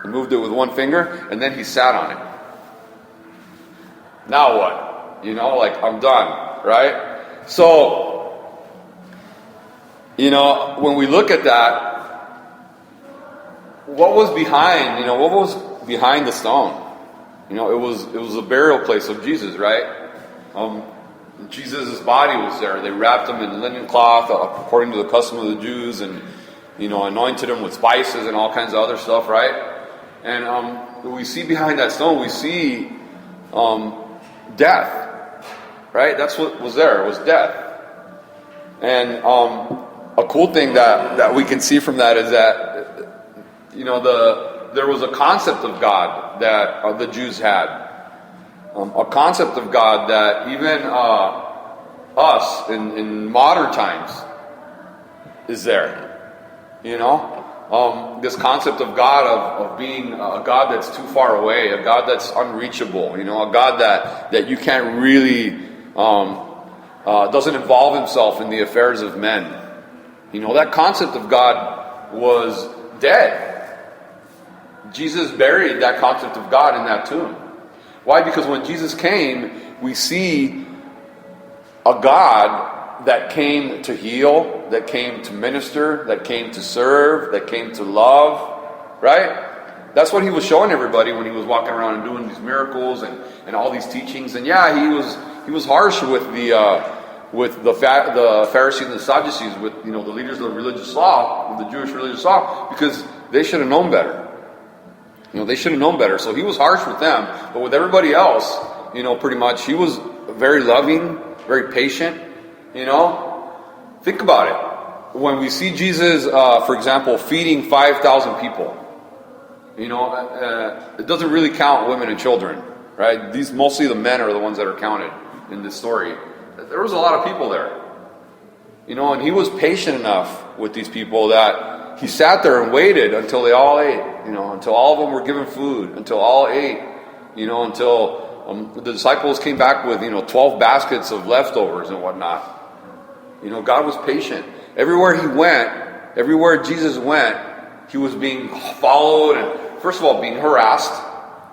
He moved it with one finger, and then he sat on it. Now what? Like, I'm done, right? So, when we look at that, what was behind the stone? It was a burial place of Jesus, right? Jesus' body was there. They wrapped him in linen cloth, according to the custom of the Jews, and anointed him with spices and all kinds of other stuff, right? And we see behind that stone, we see death, right? That's what was there. It was death. And a cool thing that we can see from that is that there was a concept of God that the Jews had, a concept of God that even us in modern times is there. This concept of God, of being a God that's too far away, a God that's unreachable, a God that you can't really, doesn't involve himself in the affairs of men. That concept of God was dead. Jesus buried that concept of God in that tomb. Why? Because when Jesus came, we see a God that came to heal, that came to minister, that came to serve, that came to love, right? That's what he was showing everybody when he was walking around and doing these miracles and all these teachings. And yeah, he was harsh with the Pharisees and the Sadducees, with the leaders of the religious law, of the Jewish religious law, because they should have known better. They should have known better. So he was harsh with them, but with everybody else, pretty much he was very loving, very patient. Think about it. When we see Jesus, for example, feeding 5,000 people, it doesn't really count women and children, right? Mostly the men are the ones that are counted in this story. There was a lot of people there, and he was patient enough with these people that he sat there and waited until they all ate, until all of them were given food, until all ate, until the disciples came back with 12 baskets of leftovers and whatnot. God was patient. Everywhere Jesus went, he was being followed and, first of all, being harassed,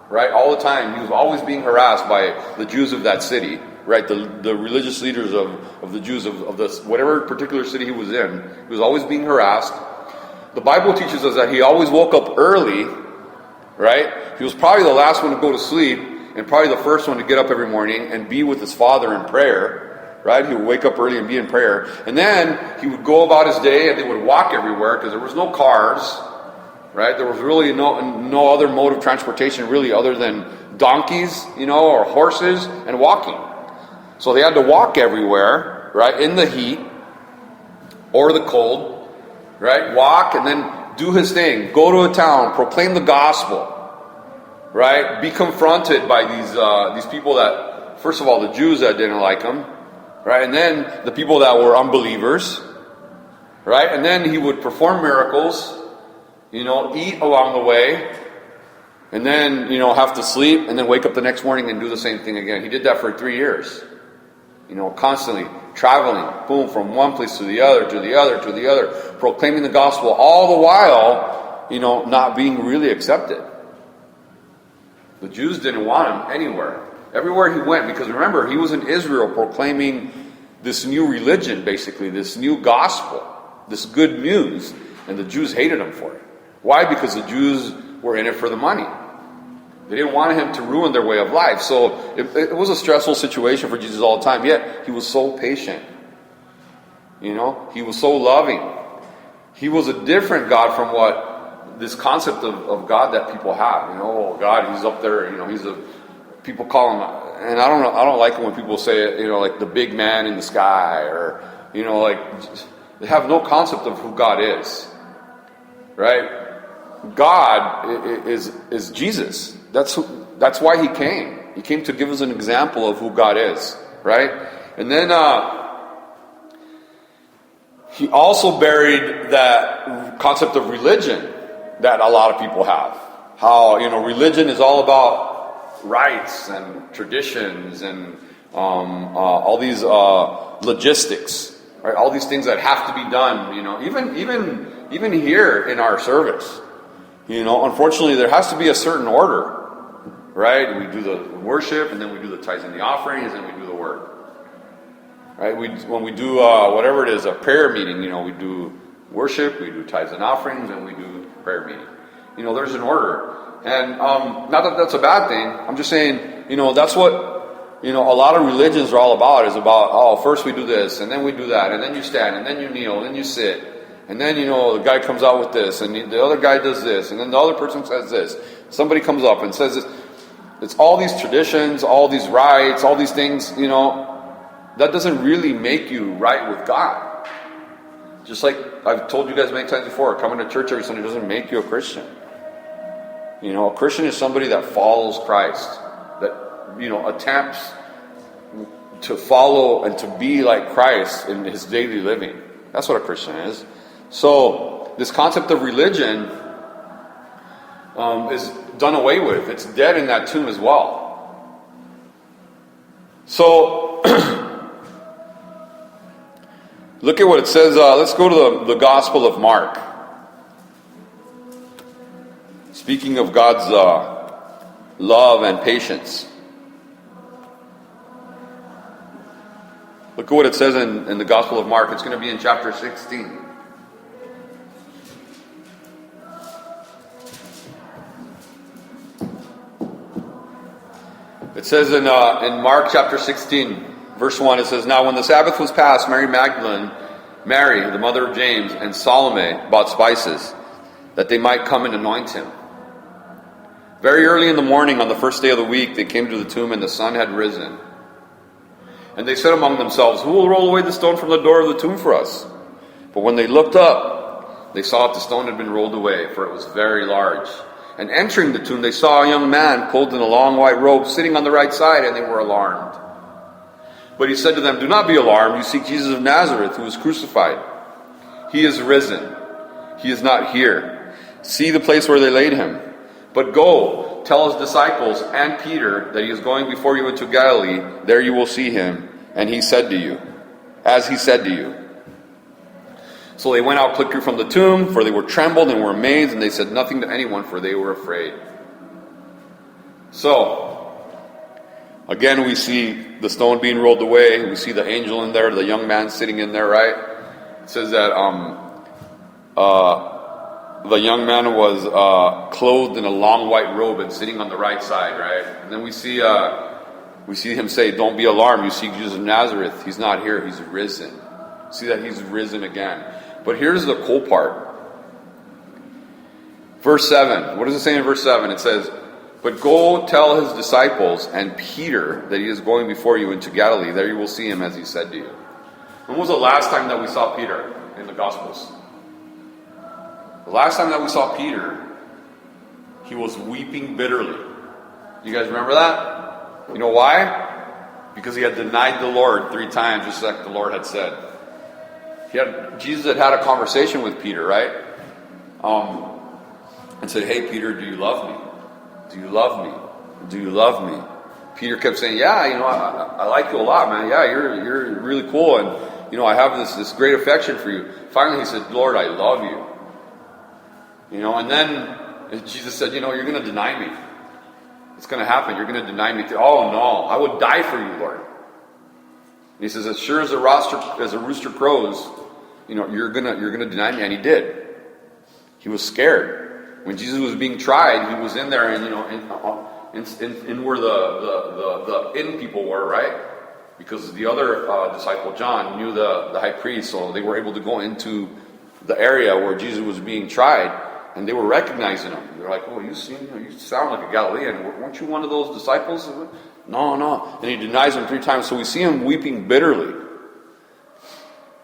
right? All the time. He was always being harassed by the Jews of that city, right? The religious leaders of the Jews of this, whatever particular city he was in. He was always being harassed. The Bible teaches us that he always woke up early, right? He was probably the last one to go to sleep and probably the first one to get up every morning and be with his Father in prayer, right? He would wake up early and be in prayer. And then he would go about his day and they would walk everywhere because there was no cars, right? There was really no other mode of transportation really other than donkeys, or horses and walking. So they had to walk everywhere, right? In the heat or the cold. Right? Walk and then do his thing. Go to a town, proclaim the gospel. Right? Be confronted by these people that, first of all, the Jews that didn't like him. Right? And then the people that were unbelievers. Right? And then he would perform miracles. Eat along the way. And then, have to sleep and then wake up the next morning and do the same thing again. He did that for 3 years. Constantly traveling, boom, from one place to the other, proclaiming the gospel, all the while, not being really accepted. The Jews didn't want him anywhere. Everywhere he went, because remember, he was in Israel proclaiming this new religion, basically, this new gospel, this good news, and the Jews hated him for it. Why? Because the Jews were in it for the money. They didn't want him to ruin their way of life. So it was a stressful situation for Jesus all the time. Yet he was so patient. He was so loving. He was a different God from what this concept of God that people have. God, he's up there. People call him, and I don't like it when people say it. Like the big man in the sky, or they have no concept of who God is. Right? God is Jesus. That's why he came. He came to give us an example of who God is, right? And then he also buried that concept of religion that a lot of people have. How religion is all about rites and traditions and all these logistics, right? All these things that have to be done. Even here in our service. Unfortunately, there has to be a certain order, right? We do the worship, and then we do the tithes and the offerings, and we do the word. Right? When we do whatever it is, a prayer meeting, we do worship, we do tithes and offerings, and we do prayer meeting. There's an order. And not that that's a bad thing. I'm just saying, that's what, a lot of religions are all about, is about, first we do this, and then we do that, and then you stand, and then you kneel, and then you sit. And then, the guy comes out with this, and the other guy does this, and then the other person says this. Somebody comes up and says this. It's all these traditions, all these rites, all these things, that doesn't really make you right with God. Just like I've told you guys many times before, coming to church every Sunday doesn't make you a Christian. A Christian is somebody that follows Christ, that, attempts to follow and to be like Christ in his daily living. That's what a Christian is. So, this concept of religion is done away with. It's dead in that tomb as well. So, look at what it says. Let's go to the Gospel of Mark. Speaking of God's love and patience. Look at what it says in the Gospel of Mark. It's going to be in chapter 16. It says in Mark chapter 16, verse 1, it says, "Now when the Sabbath was past, Mary Magdalene, Mary, the mother of James, and Salome bought spices, that they might come and anoint him. Very early in the morning on the first day of the week, they came to the tomb, and the sun had risen. And they said among themselves, 'Who will roll away the stone from the door of the tomb for us?' But when they looked up, they saw that the stone had been rolled away, for it was very large. And entering the tomb, they saw a young man clothed in a long white robe sitting on the right side, and they were alarmed. But he said to them, 'Do not be alarmed. You seek Jesus of Nazareth, who was crucified. He is risen. He is not here. See the place where they laid him. But go, tell his disciples and Peter that he is going before you into Galilee. There you will see him, and he said to you, as he said to you.' So they went out quickly from the tomb, for they were trembled and were amazed, and they said nothing to anyone, for they were afraid." So, again, we see the stone being rolled away. We see the angel in there, the young man sitting in there, right? It says that the young man was clothed in a long white robe and sitting on the right side, right? And then we see him say, "Don't be alarmed. You seek Jesus of Nazareth. He's not here. He's risen." See that he's risen again. But here's the cool part. Verse 7. What does it say in verse 7? It says, "But go tell his disciples and Peter that he is going before you into Galilee. There you will see him as he said to you." When was the last time that we saw Peter in the Gospels? The last time that we saw Peter, he was weeping bitterly. You guys remember that? You know why? Because he had denied the Lord 3 times, just like the Lord had said. Jesus had a conversation with Peter, right? And said, "Hey, Peter, do you love me? Do you love me? Do you love me?" Peter kept saying, "Yeah, I like you a lot, man. Yeah, you're really cool, and I have this great affection for you." Finally, he said, "Lord, I love you." And then Jesus said, "You're going to deny me. It's going to happen. You're going to deny me. Oh no, I would die for you, Lord." And he says, "As sure as a rooster crows, you're gonna deny me." And he did. He was scared. When Jesus was being tried, he was in there, and in where the inn people were, right? Because the other disciple John knew the high priest, so they were able to go into the area where Jesus was being tried, and they were recognizing him. They're like, "Oh, you sound like a Galilean. Weren't you one of those disciples?" No. And he denies him 3 times. So we see him weeping bitterly.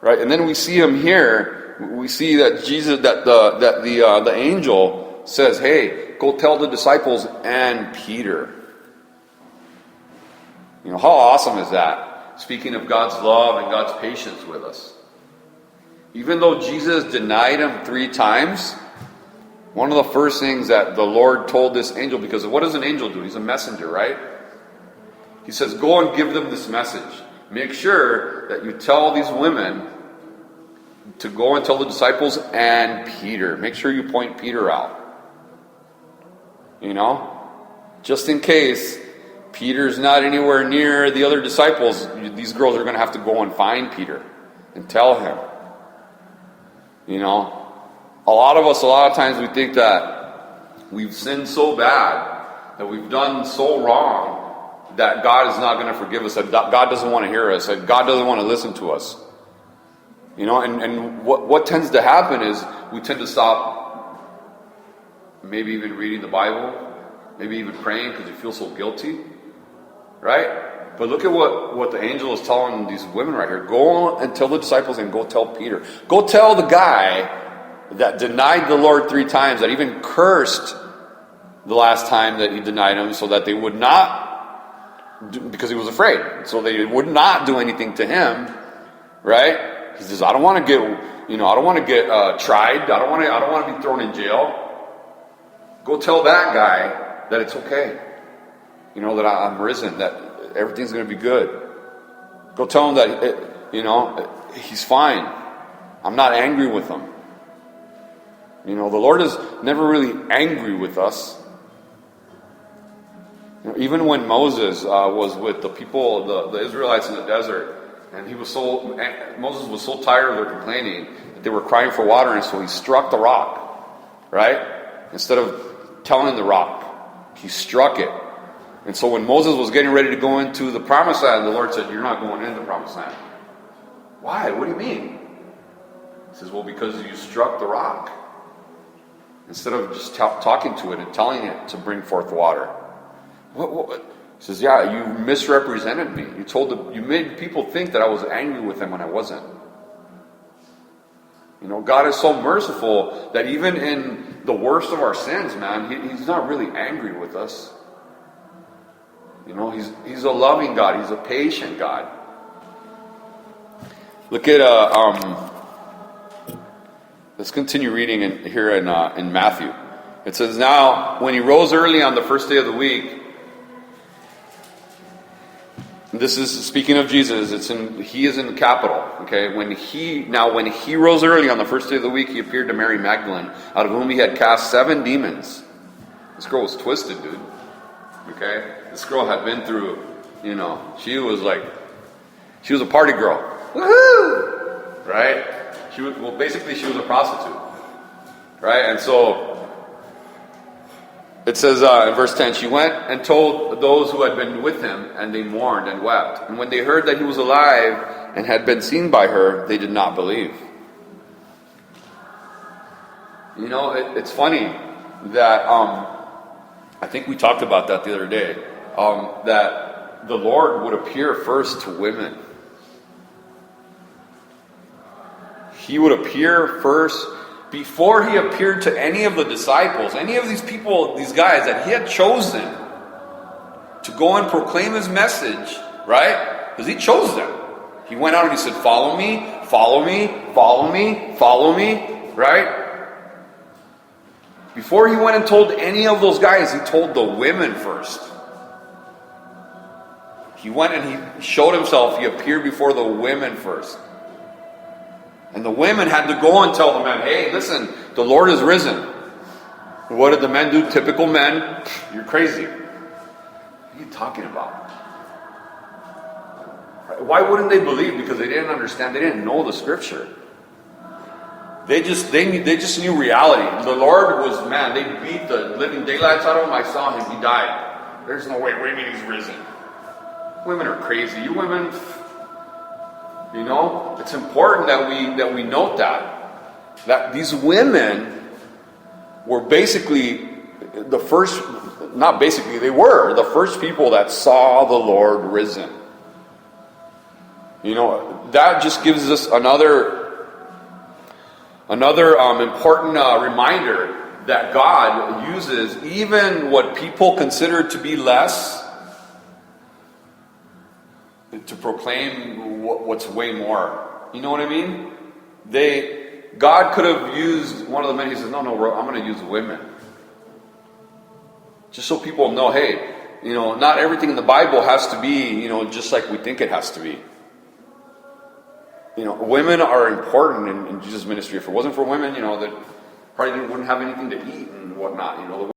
Right? And then we see him here. We see that the angel says, "Hey, go tell the disciples and Peter." How awesome is that? Speaking of God's love and God's patience with us. Even though Jesus denied him 3 times, one of the first things that the Lord told this angel, because what does an angel do? He's a messenger, right? He says, "Go and give them this message. Make sure that you tell these women to go and tell the disciples and Peter." Make sure you point Peter out. You know? Just in case Peter's not anywhere near the other disciples, these girls are going to have to go and find Peter and tell him. You know? A lot of times we think that we've sinned so bad, that we've done so wrong, that God is not going to forgive us, that God doesn't want to hear us, that God doesn't want to listen to us. You know, and what tends to happen is we tend to stop maybe even reading the Bible, maybe even praying because you feel so guilty, right? But look at what the angel is telling these women right here. Go and tell the disciples and go tell Peter. Go tell the guy that denied the Lord 3 times, that even cursed the last time that he denied him, so that they would not, because he was afraid, so they would not do anything to him, right? He says, I don't want to get tried. I don't want to be thrown in jail. Go tell that guy that it's okay. You know, that I'm risen, that everything's going to be good. Go tell him that, he's fine. I'm not angry with him. You know, the Lord is never really angry with us. You know, even when Moses was with the people, the Israelites in the desert, and Moses was so tired of their complaining that they were crying for water, and so he struck the rock, right? Instead of telling the rock, he struck it. And so when Moses was getting ready to go into the promised land, the Lord said, you're not going into the promised land. Why? What do you mean? He says, well, because you struck the rock. Instead of just talking to it and telling it to bring forth water. What? He says, yeah, you misrepresented me. You made people think that I was angry with them when I wasn't. You know, God is so merciful that even in the worst of our sins, man, He's not really angry with us. You know, He's a loving God. He's a patient God. Look at let's continue reading here in Matthew. It says, now when he rose early on the first day of the week. This is speaking of Jesus. He is in the capital. Okay, when he rose early on the first day of the week, he appeared to Mary Magdalene, out of whom he had cast 7 demons. This girl was twisted, dude. Okay, this girl had been through. You know, she was a party girl. Woohoo! Right? She was a prostitute. Right, and so. It says in verse 10, she went and told those who had been with him, and they mourned and wept. And when they heard that he was alive and had been seen by her, they did not believe. You know, it's funny that, I think we talked about that the other day, that the Lord would appear first to women. He would appear first. Before he appeared to any of the disciples, any of these people, these guys that he had chosen to go and proclaim his message, right? Because he chose them. He went out and he said, follow me, follow me, follow me, follow me, right? Before he went and told any of those guys, he told the women first. He went and he showed himself, he appeared before the women first. And the women had to go and tell the men, hey, listen, the Lord is risen. What did the men do? Typical men. You're crazy. What are you talking about? Why wouldn't they believe? Because they didn't understand. They didn't know the scripture. They just knew reality. The Lord was, man, they beat the living daylights out of him. I saw him. He died. There's no way. What do you mean he's risen? Women are crazy. You women... You know, it's important that we note that these women were basically the first, not basically, they were the first people that saw the Lord risen. You know, that just gives us another important reminder that God uses even what people consider to be less to proclaim what's way more. You know what I mean? God could have used one of the men. He says, no, I'm going to use women. Just so people know, hey, you know, not everything in the Bible has to be, you know, just like we think it has to be. You know, women are important in Jesus' ministry. If it wasn't for women, you know, that probably wouldn't have anything to eat and whatnot. You know,